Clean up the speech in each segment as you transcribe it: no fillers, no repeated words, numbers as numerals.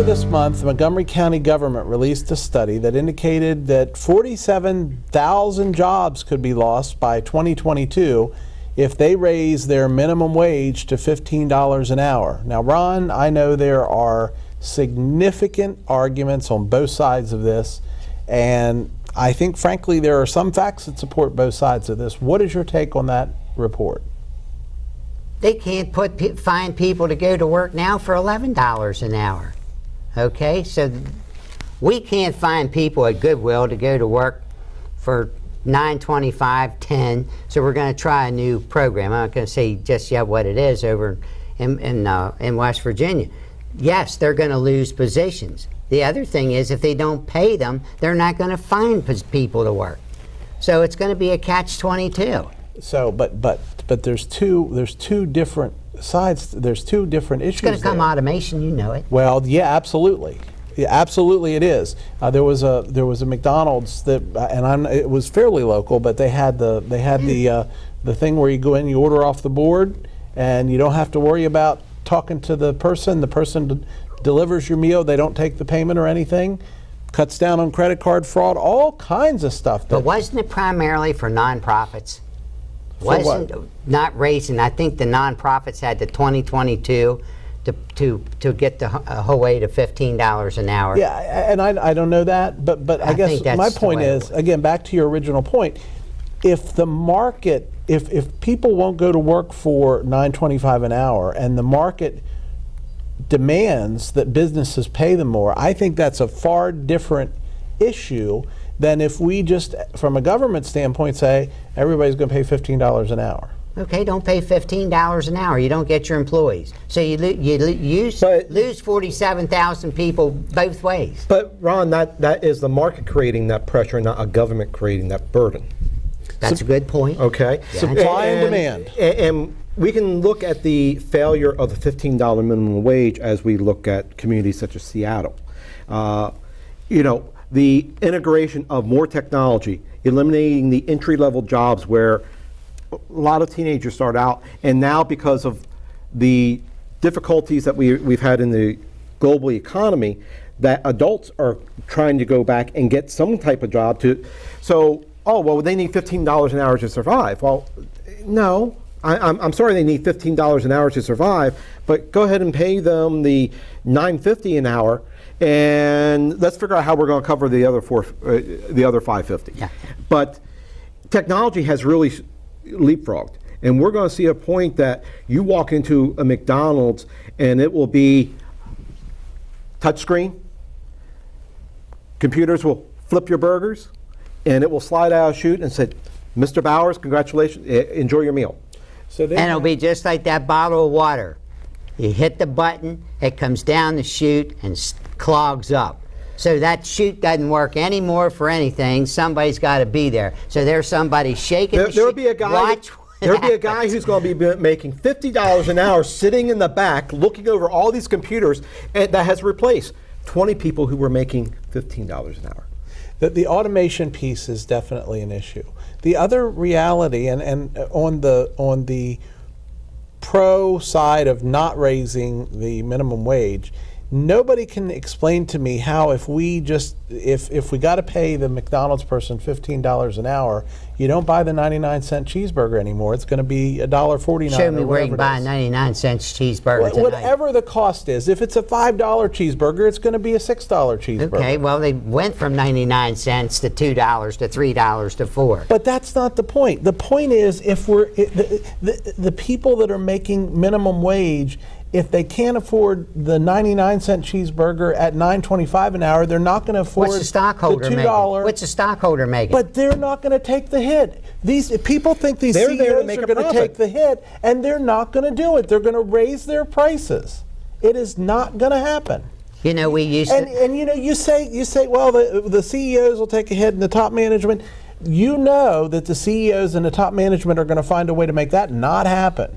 this month, the Montgomery County government released a study that indicated that 47,000 jobs could be lost by 2022 if they raise their minimum wage to $15 an hour. Now, Ron, I know there are significant arguments on both sides of this, and I think, frankly, there are some facts that support both sides of this. What is your take on that report? They can't find people to go to work now for $11 an hour. Okay, so we can't find people at Goodwill to go to work for $9.25, $10. So we're going to try a new program. I'm not going to say just yet what it is over in West Virginia. Yes, they're going to lose positions. The other thing is, if they don't pay them, they're not going to find people to work. So it's going to be a catch-22. So, but there's two different sides. There's two different issues. It's going to come automation, you know it. Well, yeah, absolutely. Yeah, absolutely, it is. There was a McDonald's that, and it was fairly local, but they had the thing where you go in, you order off the board, and you don't have to worry about talking to the person. The person delivers your meal. They don't take the payment or anything. Cuts down on credit card fraud. All kinds of stuff. But wasn't it primarily for nonprofits? Wasn't not raising. I think the nonprofits had the 2022 to get the whole way to $15 an hour. Yeah, and I don't know that, but I guess my point is, again, back to your original point, if the market, if people won't go to work for $9.25 an hour and the market demands that businesses pay them more, I think that's a far different issue than if we just, from a government standpoint, say everybody's going to pay $15 an hour. Okay, don't pay $15 an hour. You don't get your employees. So you lose 47,000 people both ways. But Ron, that is the market creating that pressure, not a government creating that burden. That's a good point. Okay. Yeah. Supply and demand. And we can look at the failure of the $15 minimum wage as we look at communities such as Seattle. The integration of more technology, eliminating the entry-level jobs where a lot of teenagers start out, and now because of the difficulties that we've had in the global economy, that adults are trying to go back and get some type of job they need $15 an hour to survive. Well, no, I'm sorry they need $15 an hour to survive, but go ahead and pay them the $9.50 an hour, and let's figure out how we're going to cover the other $5.50. Yeah. But technology has really leapfrogged, and we're going to see a point that you walk into a McDonald's and it will be touchscreen. Computers will flip your burgers, and it will slide out a chute and say, "Mr. Bowers, congratulations, enjoy your meal." And it'll be just like that bottle of water. You hit the button, it comes down the chute and clogs up. So that chute doesn't work anymore for anything. Somebody's got to be there. So there's somebody shaking the chute. There'll be a guy. There'll be a guy who's going to be making $50 an hour, sitting in the back, looking over all these computers, and that has replaced 20 people who were making $15 an hour. The automation piece is definitely an issue. The other reality, and on the pro side of not raising the minimum wage, nobody can explain to me how if we got to pay the McDonald's person $15 an hour, you don't buy the 99-cent cheeseburger anymore. It's going to be $1.49. Show me where you can buy a 99-cent cheeseburger tonight. Whatever the cost is. If it's a $5 cheeseburger, it's going to be a $6 cheeseburger. Okay, well, they went from 99 cents to $2 to $3 to $4. But that's not the point. The point is, if the people that are making minimum wage, if they can't afford the 99-cent cheeseburger at $9.25 an hour, they're not going to afford What's the stockholder the $2. making? What's the stockholder making? But they're not going to take the hit. These people think these They're CEOs there to are going to take the hit, and they're not going to do it. They're going to raise their prices. It is not going to happen. You know, we used to... And you say, well, the CEOs will take a hit and the top management. You know that the CEOs and the top management are going to find a way to make that not happen.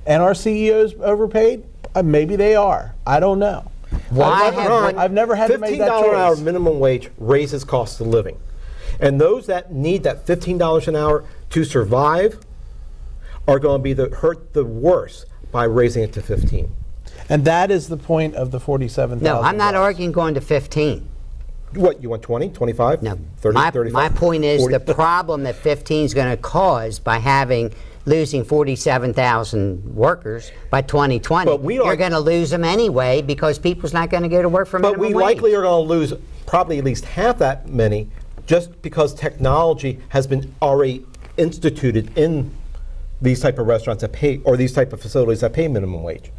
And are CEOs overpaid? Maybe they are. I don't know. I've never had to make that choice. $15 an hour minimum wage raises cost of living. And those that need that $15 an hour to survive are going to be hurt the worst by raising it to $15. And that is the point of the 47,000. No, I'm not jobs. arguing going to 15. What, you want 20, 25, No, 30, my 35? point is 40? the problem that 15 is going to cause by losing 47,000 workers by 2020. But we are- you're going to lose them anyway because people's not going to go to work for But minimum we wage. likely are going to lose probably at least half that many just because technology has been already instituted in these type of restaurants that pay, or these type of facilities that pay minimum wage.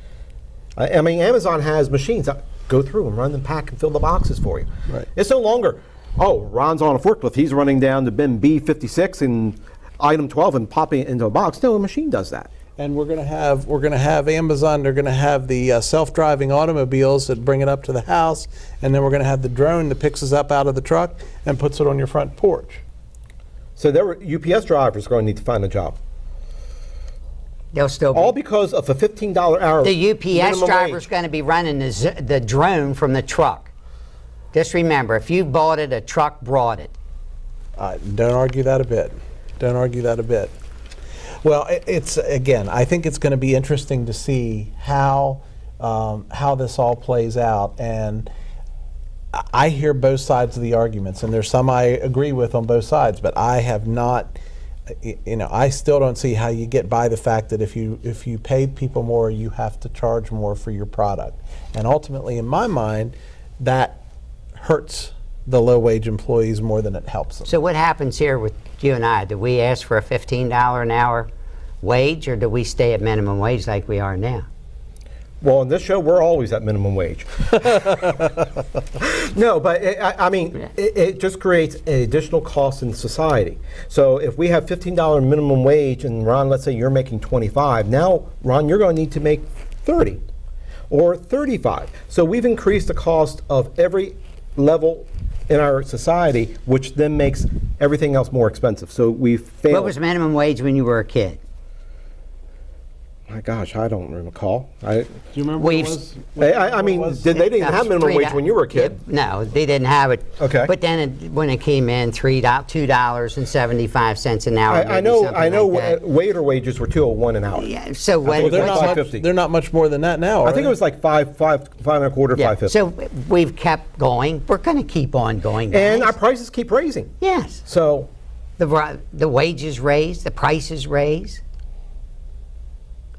I mean, Amazon has machines that go through and run and pack and fill the boxes for you. Right. It's no longer, oh, Ron's on a forklift, he's running down to bin B56 and item 12 and popping it into a box. No, a machine does that. And we're going to have Amazon. They're going to have the self-driving automobiles that bring it up to the house, and then we're going to have the drone that picks us up out of the truck and puts it on your front porch. So there were UPS drivers going to need to find a job. They'll still be. All because of a $15 hour The UPS minimum driver's wage. going to be running the drone from the truck. Just remember, if you bought it, a truck brought it. Don't argue that a bit. Don't argue that a bit. Well, it's again, I think it's going to be interesting to see how this all plays out. And I hear both sides of the arguments, and there's some I agree with on both sides, but I have not. I still don't see how you get by the fact that if you pay people more, you have to charge more for your product. And ultimately, in my mind, that hurts the low-wage employees more than it helps them. So what happens here with you and I? Do we ask for a $15 an hour wage, or do we stay at minimum wage like we are now? Well, in this show, we're always at minimum wage. No, but it just creates an additional cost in society. So if we have $15 minimum wage, and Ron, let's say you're making 25, now, Ron, you're going to need to make 30 or 35. So we've increased the cost of every level in our society, which then makes everything else more expensive. So we've failed. What was minimum wage when you were a kid? My gosh, I don't recall. Do you remember We've- what it was? I mean, they didn't have minimum wage when you were a kid. No, they didn't have it. Okay. But then when it came in, $2.75 an hour. I maybe know. something I know. like that. Waiter wages were $2.01 an hour. Yeah, so Well, what? they're They're not not, much- much, they're not much more than that now. I think it was like five and a quarter, Yeah, $5.50. so we've kept going. We're going to keep on going, guys. And our prices keep raising. Yes. So The wages raise, the prices raise.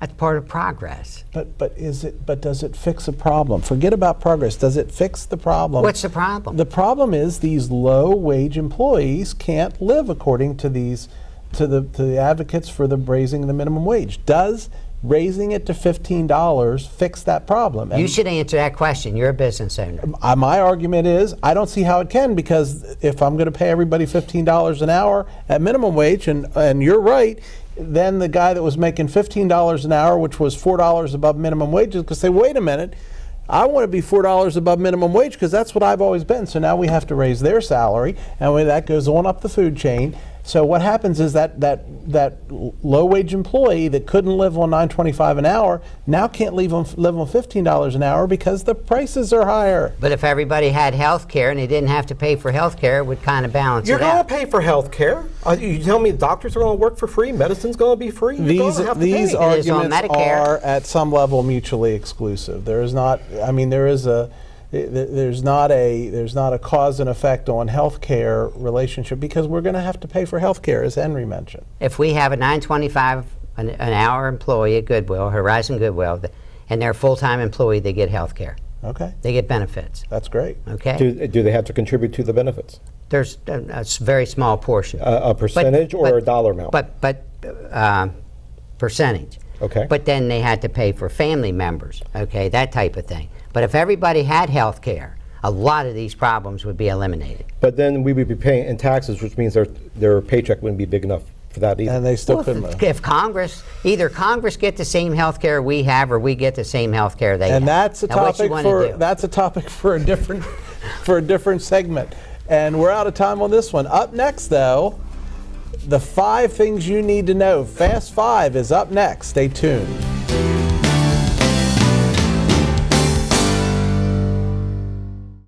That's part of progress. But does it fix a problem? Forget about progress. Does it fix the problem? What's the problem? The problem is these low-wage employees can't live according to the advocates for the raising the minimum wage. Does raising it to $15 fix that problem? You should answer that question. You're a business owner. My argument is I don't see how it can, because if I'm going to pay everybody $15 an hour at minimum wage, and you're right, then the guy that was making $15 an hour, which was $4 above minimum wage, is going to say, wait a minute, I want to be $4 above minimum wage because that's what I've always been. So now we have to raise their salary, and that goes on up the food chain. So what happens is that low-wage employee that couldn't live on $9.25 an hour now can't live on $15 an hour because the prices are higher. But if everybody had health care and they didn't have to pay for health care, it would kind of balance you're it going to out. pay for health care. You tell me doctors are going to work for free, medicine's going to be free. You're These gonna have to these pay. It is on arguments Medicare. are at some level mutually exclusive. There is not. I mean, there's not a cause and effect on healthcare relationship, because we're going to have to pay for healthcare, as Henry mentioned. If we have a $9.25 an hour employee at Goodwill, Horizon Goodwill, and they're a full-time employee, they get health care. Okay, They get benefits. that's great. Okay? Do they have to contribute to the benefits? There's a very small portion. A percentage or a dollar amount? But percentage. Okay. But then they had to pay for family members, okay, that type of thing. But if everybody had health care, a lot of these problems would be eliminated. But then we would be paying in taxes, which means their paycheck wouldn't be big enough for that either. And they still Well, couldn't live. if either Congress get the same health care we have, or we get the same health care they have. And that's a Now, what you topic wanna do? that's a topic for a different segment. And we're out of time on this one. Up next, though, the 5 things you need to know. Fast 5 is up next. Stay tuned.